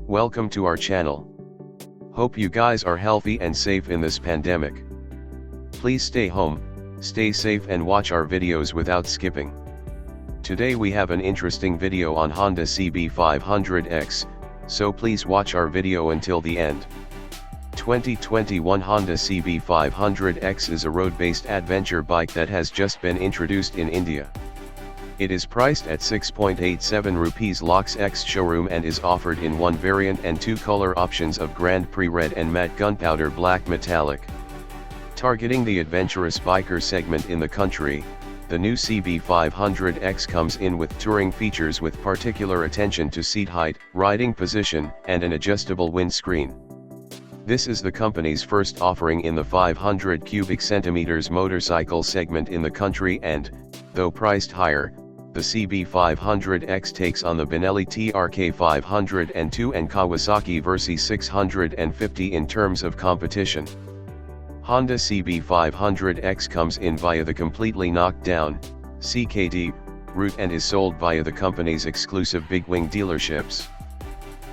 Welcome to our channel. Hope you guys are healthy and safe in this pandemic. Please stay home, stay safe and watch our videos without skipping. Today we have an interesting video on Honda CB500X, so please watch our video until the end. 2021 Honda CB500X is a road-based adventure bike that has just been introduced in India. It is priced at 6.87 rupees lakhs ex showroom and is offered in one variant and two color options of Grand Prix Red and Matte Gunpowder Black Metallic. Targeting the adventurous biker segment in the country, the new CB500X comes in with touring features with particular attention to seat height, riding position, and an adjustable windscreen. This is the company's first offering in the 500 cubic centimeters motorcycle segment in the country and, though priced higher, the CB500X takes on the Benelli TRK 502 and Kawasaki Versys 650 in terms of competition. Honda CB500X comes in via the completely knocked down CKD route and is sold via the company's exclusive Big Wing dealerships.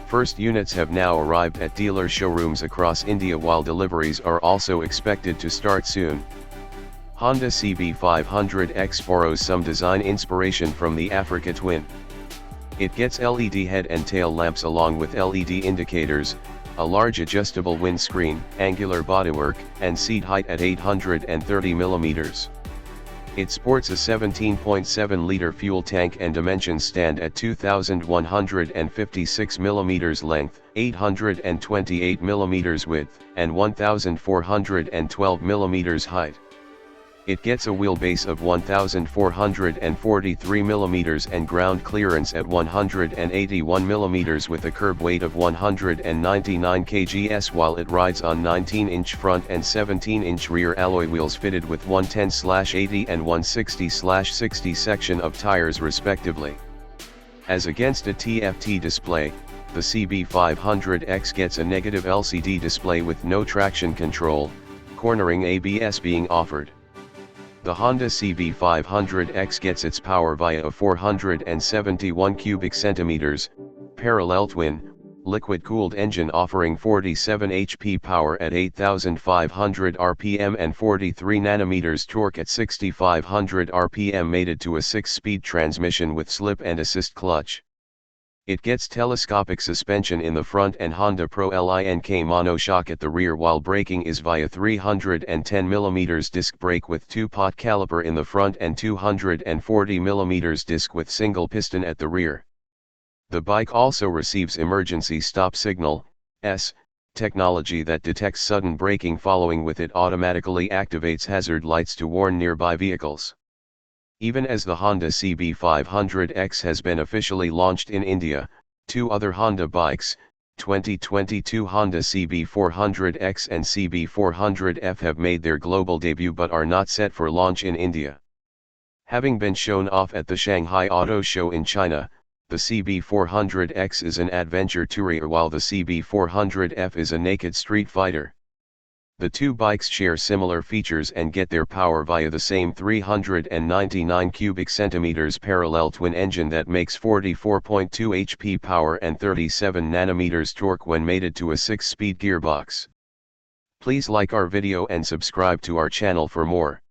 First units have now arrived at dealer showrooms across India while deliveries are also expected to start soon. Honda CB500X borrows some design inspiration from the Africa Twin. It gets LED head and tail lamps along with LED indicators, a large adjustable windscreen, angular bodywork, and seat height at 830 mm. It sports a 17.7-liter fuel tank and dimensions stand at 2,156 mm length, 828 mm width, and 1,412 mm height. It gets a wheelbase of 1,443 mm and ground clearance at 181 mm with a curb weight of 199 kgs while it rides on 19-inch front and 17-inch rear alloy wheels fitted with 110/80 and 160/60 section of tires respectively. As against a TFT display, the CB500X gets a negative LCD display with no traction control, cornering ABS being offered. The Honda CB500X gets its power via a 471 cubic centimeters, parallel twin, liquid-cooled engine offering 47 HP power at 8,500 RPM and 43 Nm torque at 6,500 RPM mated to a 6-speed transmission with slip and assist clutch. It gets telescopic suspension in the front and Honda Pro Link monoshock at the rear while braking is via 310 mm disc brake with 2-pot caliper in the front and 240 mm disc with single piston at the rear. The bike also receives emergency stop signal, technology that detects sudden braking following with it automatically activates hazard lights to warn nearby vehicles. Even as the Honda CB500X has been officially launched in India, two other Honda bikes, 2022 Honda CB400X and CB400F have made their global debut but are not set for launch in India. Having been shown off at the Shanghai Auto Show in China, the CB400X is an adventure tourer while the CB400F is a naked street fighter. The two bikes share similar features and get their power via the same 399 cubic centimeters parallel twin engine that makes 44.2 HP power and 37 Nm torque when mated to a 6-speed gearbox. Please like our video and subscribe to our channel for more.